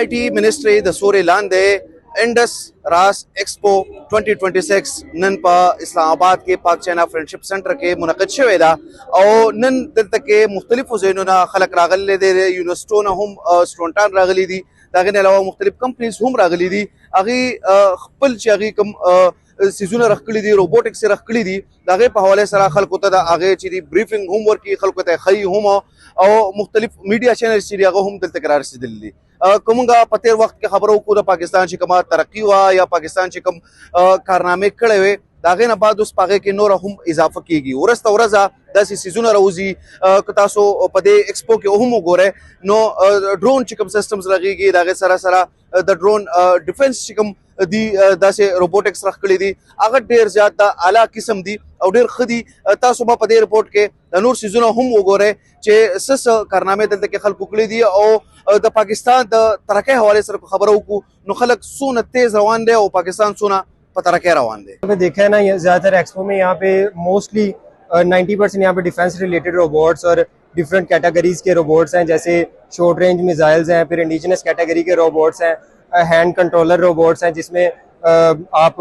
IT ministry the सूर ऐलान दे Indus रास एक्सपो 2026 नन पा इस्लामाबाद के पाक चाइना फ्रेंडशिप सेंटर के मुनक़िद शवे दा और नन दल्ता के मुख्तलिफ ज़ैनुना खलक रागले दे यूनिवर्सिटों ना हम स्टूडेंटान रागली दी दागे अलावा मुख्तलिफ कंपनीज हम रागली दी अगी खपल चागी कम सीजून रखली दी रोबोटिक्स से रखली दी दागे पहवाले सरा खलको ता आगे चीरी ब्रीफिंग होमवर्क की खलको ता खई हम और मुख्तलिफ मीडिया चैनल चीरी आगे हम दल्ता करार से दिल्ली कमुंगा पतेर वक्त के खबरों को दा पाकिस्तान से कमा तरक्की हुआ या पाकिस्तान से कम कारनामे कड़े हुए दागे न बाद उस पागे के नोर हम इजाफा कीगी औरस तौरजा दस सीजन रोजी कतासो पदे एक्सपो के ओहमो गोरे नो ड्रोन चिकम सिस्टम्स लगेगी दागे सरा सरा द ड्रोन डिफेंस चिकम दी दासे रोबोटिक्स रखली दी अगर ढेर ज्यादा आला किस्म दी और ढेर खदी तासुबा पदे रिपोर्ट के नूर सीजन हम वो गोरे चे सस कारनामे दल के खल कुकली दी और द पाकिस्तान द तरक्की हवाले सर खबरों को नुखलक सुन तेज रवान दे और पाकिस्तान सुना तरक्की रवान दे। देखा है ना ज्यादातर एक्सपो में यहाँ पे मोस्टली 90% यहाँ पे डिफेंस रिलेटेड रोबोट्स और डिफरेंट कैटेगरीज के रोबोट्स हैं, जैसे शॉर्ट रेंज मिसाइल्स हैं, फिर इंडिजिनस कैटेगरी के रोबोट्स हैं, हैंड कंट्रोलर रोबोट्स हैं जिसमें आप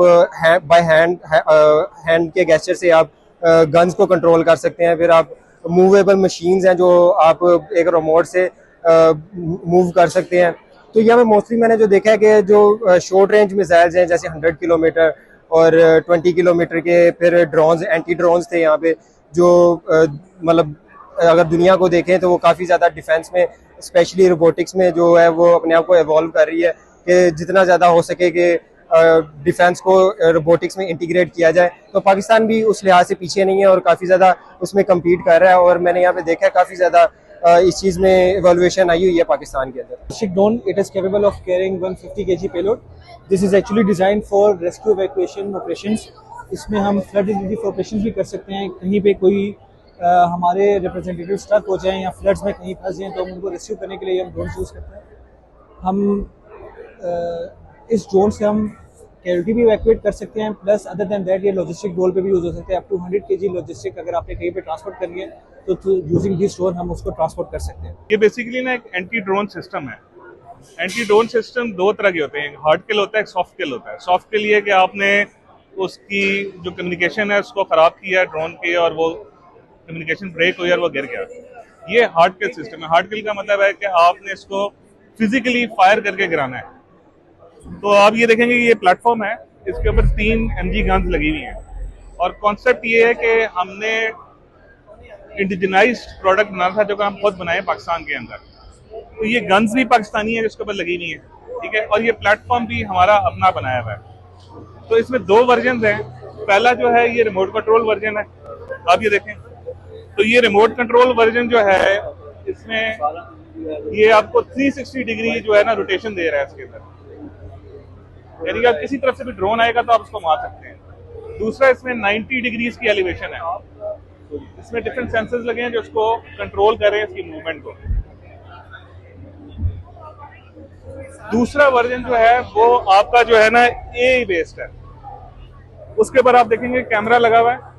बाय हैंड के गेस्चर से आप गन्स को कंट्रोल कर सकते हैं। फिर आप मूवेबल मशीन्स हैं जो आप एक रिमोट से मूव कर सकते हैं। तो यहाँ पे मोस्टली मैंने जो देखा है कि जो शॉर्ट रेंज मिसाइल्स हैं जैसे 100 किलोमीटर और 20 किलोमीटर के, फिर ड्रोन्स एंटी ड्रोन्स थे यहाँ पे जो मतलब अगर दुनिया को देखें तो वो काफ़ी ज़्यादा डिफेंस में स्पेशली रोबोटिक्स में जो है वो अपने आप को एवॉल्व कर रही है कि जितना ज़्यादा हो सके कि डिफेंस को रोबोटिक्स में इंटीग्रेट किया जाए। तो पाकिस्तान भी उस लिहाज से पीछे नहीं है और काफ़ी ज़्यादा उसमें कम्पीट कर रहा है और मैंने यहाँ पे देखा है काफ़ी ज़्यादा इस चीज़ में एवोल्यूशन आई हुई है पाकिस्तान के अंदर। Drone it is capable of carrying 150 kg payload. This is actually design for rescue evacuation operations. इसमें हम फ्लड रिलीफ ऑपरेशन भी कर सकते हैं। कहीं पे कोई हमारे रिप्रेजेंटेटिव स्टक हो जाएं या फ्लड्स में कहीं फंस जाएं तो हम उनको रेस्क्यू करने के लिए हम ड्रोन यूज़ करते हैं। हम इस ड्रोन से हम कैजुअलिटी भी इवैक्यूएट कर सकते हैं, प्लस अदर देन दैट ये लॉजिस्टिक रोल पे भी यूज़ हो सकते हैं। अप टू 100 kg लॉजिस्टिक अगर आपने कहीं पे ट्रांसपोर्ट करनी है तो यूजिंग दिस ड्रोन हम उसको ट्रांसपोर्ट कर सकते हैं। ये बेसिकली ना एक एंटी ड्रोन सिस्टम है। एंटी ड्रोन सिस्टम दो तरह के होते हैं, एक हार्ड किल होता है, एक सॉफ्ट किल होता है। सॉफ्ट किल ये कि आपने उसकी जो कम्युनिकेशन है उसको ख़राब किया ड्रोन की और वो कम्युनिकेशन ब्रेक हुई और वो गिर गया, ये हार्ड किल सिस्टम है। हार्ड किल का मतलब है कि आपने इसको फिजिकली फायर करके गिराना है। तो आप ये देखेंगे कि ये प्लेटफॉर्म है, इसके ऊपर 3 MG गन्स लगी हुई हैं और कॉन्सेप्ट ये है कि हमने इंडिजिनाइज्ड प्रोडक्ट बनाना था जो कि हम खुद बनाए पाकिस्तान के अंदर। तो ये गन्स भी पाकिस्तानी है जिसके ऊपर लगी हुई है, ठीक है, और ये प्लेटफॉर्म भी हमारा अपना बनाया हुआ है। तो इसमें 2 वर्जन हैं। पहला जो है ये रिमोट कंट्रोल वर्जन है, आप ये देखें। तो ये रिमोट कंट्रोल वर्जन जो है इसमें ये आपको 360 डिग्री जो है ना रोटेशन दे रहा है इसके अंदर, यानी कि आप किसी तरफ से भी ड्रोन आएगा तो आप उसको मार सकते हैं। दूसरा इसमें 90 डिग्रीज की एलिवेशन है, इसमें डिफरेंट सेंसर्स लगे हैं जो उसको कंट्रोल कर रहे हैं इसकी मूवमेंट को। दूसरा वर्जन जो है वो आपका जो है ना AI बेस्ड है। उसके ऊपर आप देखेंगे कैमरा लगा हुआ है।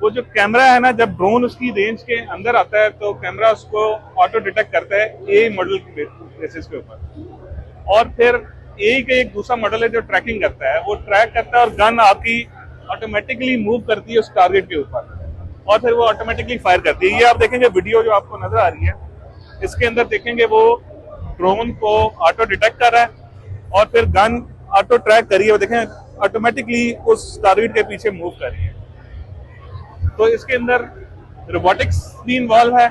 वो जो कैमरा है ना, जब ड्रोन उसकी रेंज के अंदर आता है तो कैमरा उसको ऑटो डिटेक्ट करता है AI मॉडल के बेसिस के ऊपर, और फिर AI का एक दूसरा मॉडल है जो ट्रैकिंग करता है, वो ट्रैक करता है और गन आपकी ऑटोमेटिकली मूव करती है उस टारगेट के ऊपर और फिर वो ऑटोमेटिकली फायर करती है। ये आप देखेंगे वीडियो जो आपको नजर आ रही है, इसके अंदर देखेंगे वो ड्रोन को ऑटो डिटेक्ट कर रहा है और फिर गन ऑटो ट्रैक करी है, वो देखें ऑटोमेटिकली उस टारगेट के पीछे मूव कर रही है। तो इसके अंदर रोबोटिक्स भी इन्वॉल्व है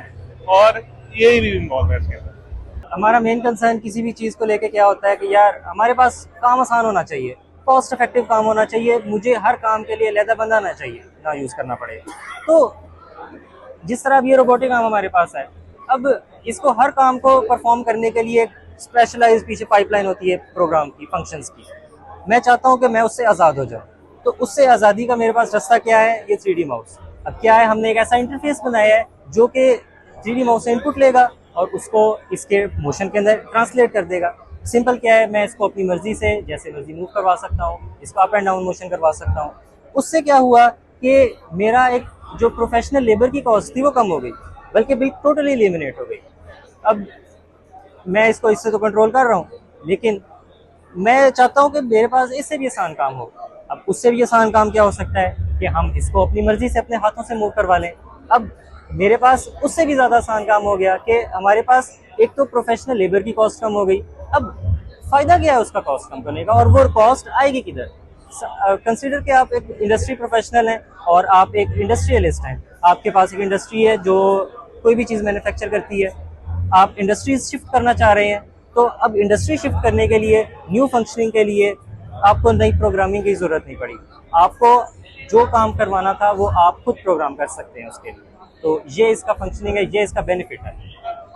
और AI भी इन्वॉल्व है इसके अंदर। हमारा मेन कंसर्न किसी भी चीज़ को लेके क्या होता है कि यार हमारे पास काम आसान होना चाहिए, कॉस्ट इफेक्टिव काम होना चाहिए। मुझे हर काम के लिए लैदा बंदा ना चाहिए, ना यूज़ करना पड़े। तो जिस तरह अब ये रोबोटिक काम हमारे पास है, अब इसको हर काम को परफॉर्म करने के लिए एक स्पेशलाइज्ड पीछे पाइपलाइन होती है प्रोग्राम की, फंक्शंस की। मैं चाहता हूँ कि मैं उससे आज़ाद हो जाऊँ। तो उससे आज़ादी का मेरे पास रास्ता क्या है? ये 3D माउस। अब क्या है, हमने एक ऐसा इंटरफेस बनाया है जो कि 3D माउस से इनपुट लेगा और उसको इसके मोशन के अंदर ट्रांसलेट कर देगा। सिंपल क्या है, मैं इसको अपनी मर्जी से जैसे मर्जी मूव करवा सकता हूँ, इसको अप एंड डाउन मोशन करवा सकता हूँ। उससे क्या हुआ कि मेरा एक जो प्रोफेशनल लेबर की कॉस्ट थी वो कम हो गई, बल्कि बिल्कुल टोटली एलिमिनेट हो गई। अब मैं इसको इससे तो कंट्रोल कर रहा हूँ, लेकिन मैं चाहता हूँ कि मेरे पास इससे भी आसान काम हो। अब उससे भी आसान काम क्या हो सकता है कि हम इसको अपनी मर्जी से अपने हाथों से मूव करवा लें। अब मेरे पास उससे भी ज़्यादा आसान काम हो गया कि हमारे पास एक तो प्रोफेशनल लेबर की कॉस्ट कम हो गई। अब फ़ायदा क्या है उसका कॉस्ट कम करने का, और वो कॉस्ट आएगी किधर? कंसीडर कि आप एक इंडस्ट्री प्रोफेशनल हैं और आप एक इंडस्ट्रियलिस्ट हैं। आपके पास एक इंडस्ट्री है जो कोई भी चीज़ मैन्युफैक्चर करती है, आप इंडस्ट्रीज शिफ्ट करना चाह रहे हैं। तो अब इंडस्ट्री शिफ्ट करने के लिए, न्यू फंक्शनिंग के लिए आपको नई प्रोग्रामिंग की ज़रूरत नहीं पड़ी। आपको जो काम करवाना था वो आप खुद प्रोग्राम कर सकते हैं उसके लिए। तो ये इसका फंक्शनिंग है, ये इसका बेनिफिट है।